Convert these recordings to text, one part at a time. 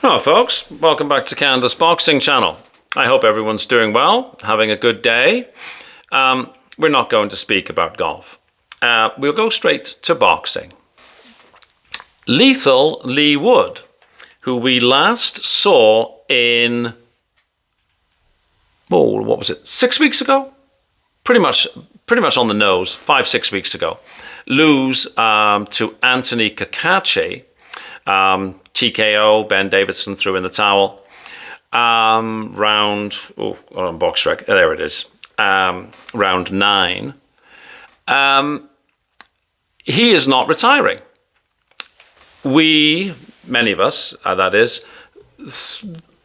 Hello folks, welcome back to Canada's Boxing Channel. I hope everyone's doing well, having a good day. We're not going to speak about golf. We'll go straight to boxing. Lethal Leigh Wood, who we last saw in, 6 weeks ago? Pretty much on the nose, 5-6 weeks ago. Lose to Anto Cacace. TKO, Ben Davison threw in the towel. Box rec, there it is. Round 9. He is not retiring. Many of us, that is,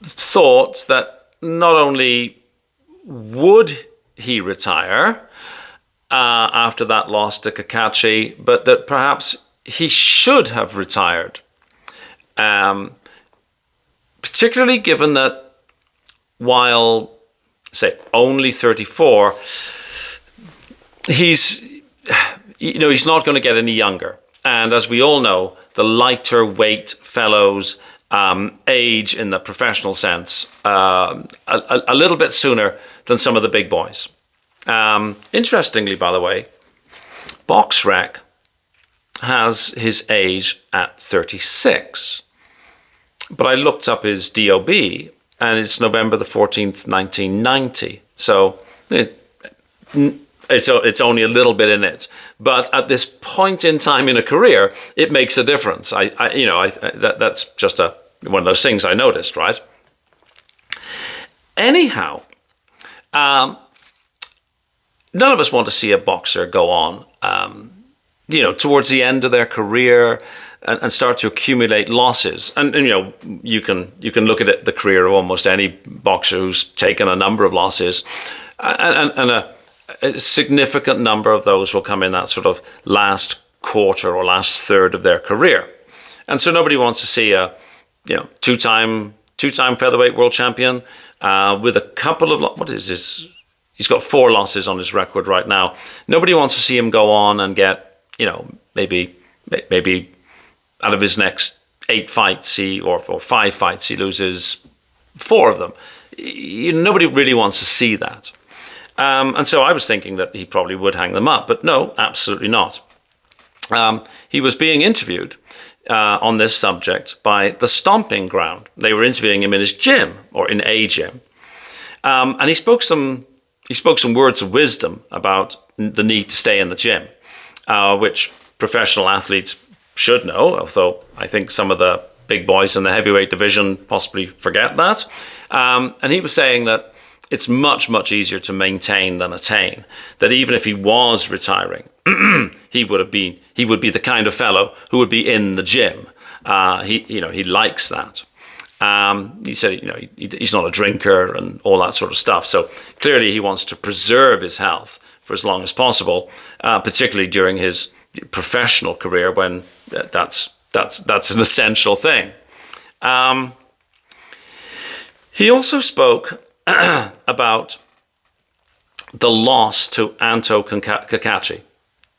thought that not only would he retire after that loss to Cacace, but that perhaps he should have retired. Particularly given that while, say, only 34, he's not going to get any younger. And as we all know, the lighter weight fellows age in the professional sense a little bit sooner than some of the big boys. Interestingly, by the way, BoxRec has his age at 36. But I looked up his DOB, and it's November the 14th, 1990. So it's only a little bit in it. But at this point in time in a career, it makes a difference. That's just one of those things I noticed, right? Anyhow, none of us want to see a boxer go on, towards the end of their career and start to accumulate losses. And you can look at the career of almost any boxer who's taken a number of losses, and a significant number of those will come in that sort of last quarter or last third of their career. And so nobody wants to see a two-time Featherweight World Champion with a couple of he's got 4 losses on his record right now. Nobody wants to see him go on and get maybe out of his next 8 fights, or 5 fights, he loses 4 of them. Nobody really wants to see that. And so I was thinking that he probably would hang them up, but no, absolutely not. He was being interviewed on this subject by the Stomping Ground. They were interviewing him in his gym, or in a gym. And he spoke some words of wisdom about the need to stay in the gym, which professional athletes should know, although I think some of the big boys in the heavyweight division possibly forget that. And he was saying that it's much, much easier to maintain than attain. That even if he was retiring, he would be the kind of fellow who would be in the gym. He likes that. He said, he's not a drinker and all that sort of stuff. So clearly he wants to preserve his health for as long as possible, particularly during his professional career when that's an essential thing. He also spoke about the loss to Anto Cacace,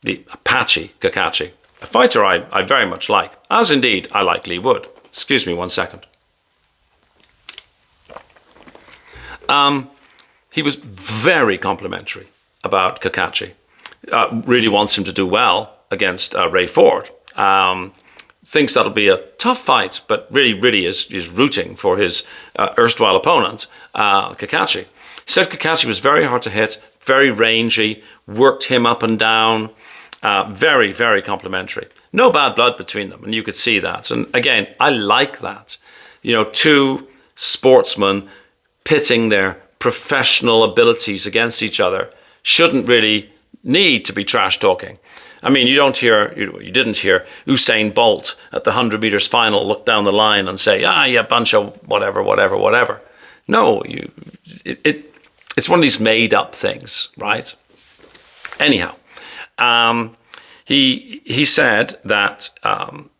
the Apache Cacace, a fighter I very much like, as indeed I like Leigh Wood. Excuse me 1 second. He was very complimentary about Cacace. Really wants him to do well against Ray Ford. Thinks that'll be a tough fight, but really is rooting for his erstwhile opponent, Cacace. He said Cacace was very hard to hit, very rangy, worked him up and down, very, very complimentary. No bad blood between them, and you could see that. And again, I like that. 2 sportsmen pitting their professional abilities against each other shouldn't really need to be trash talking. I mean, you didn't hear Usain Bolt at the 100 meters final look down the line and say, you bunch of whatever. No, it's one of these made up things, right? Anyhow, he said that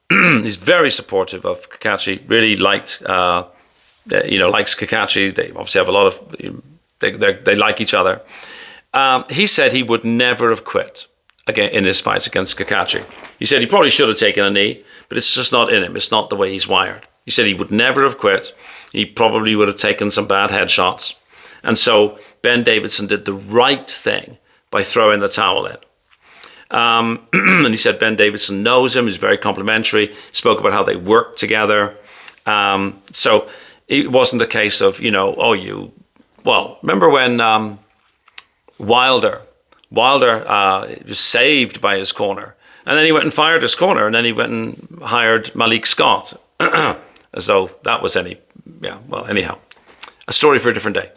he's very supportive of Cacace, really likes Cacace. They obviously have a lot of, they like each other. He said he would never have quit again in his fights against Cacace. He said he probably should have taken a knee, but it's just not in him. It's not the way he's wired. He said he would never have quit. He probably would have taken some bad headshots. And so Ben Davison did the right thing by throwing the towel in. And he said Ben Davison knows him, he's very complimentary, spoke about how they worked together. So it wasn't a case of, remember when Wilder was saved by his corner, and then he went and fired his corner, and then he went and hired Malik Scott, as though that was anyhow, a story for a different day.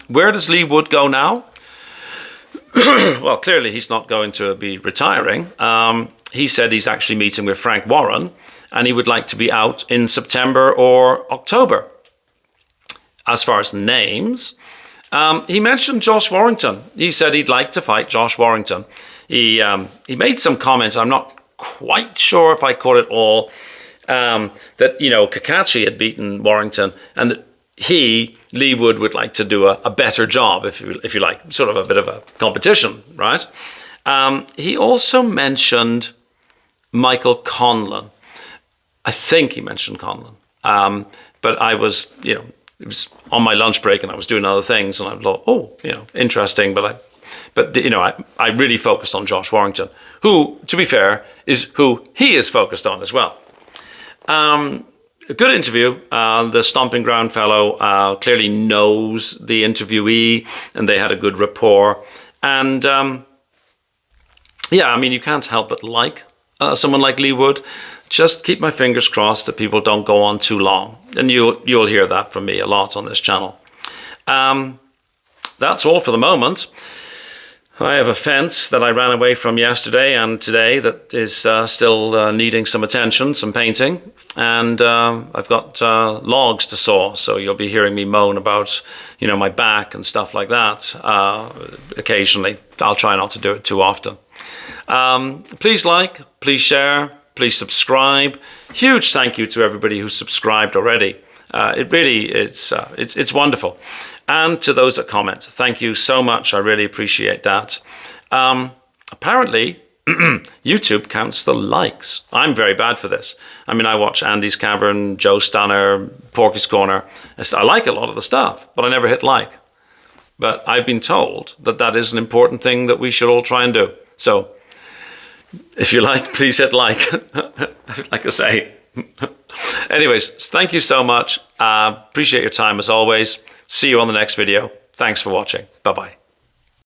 Where does Leigh Wood go now? Well, clearly he's not going to be retiring. He said he's actually meeting with Frank Warren, and he would like to be out in September or October. As far as names, he mentioned Josh Warrington. He said he'd like to fight Josh Warrington. He made some comments. I'm not quite sure if I caught it all. That Cacace had beaten Warrington, and that Leigh Wood would like to do a better job, if you like, sort of a bit of a competition, right? He also mentioned Michael Conlan. I think he mentioned Conlan. But I was, it was on my lunch break and I was doing other things, and I thought, interesting. But I really focused on Josh Warrington, who, to be fair, is who he is focused on as well. A good interview. The Stomping Ground fellow clearly knows the interviewee, and they had a good rapport. And you can't help but like someone like Leigh Wood. Just keep my fingers crossed that people don't go on too long, and you'll hear that from me a lot on this channel. That's all for the moment. I have a fence that I ran away from yesterday and today that is still needing some attention, some painting. And I've got logs to saw, so you'll be hearing me moan about, my back and stuff like that occasionally. I'll try not to do it too often. Please like, please share, please subscribe. Huge thank you to everybody who's subscribed already. It's wonderful. And to those that comment, thank you so much. I really appreciate that. Apparently, YouTube counts the likes. I'm very bad for this. I watch Andy's Cavern, Joe Stunner, Porky's Corner. I like a lot of the stuff, but I never hit like. But I've been told that is an important thing that we should all try and do. So, if you like, please hit like. Like I say. Anyways, thank you so much. Appreciate your time as always. See you on the next video. Thanks for watching. Bye-bye.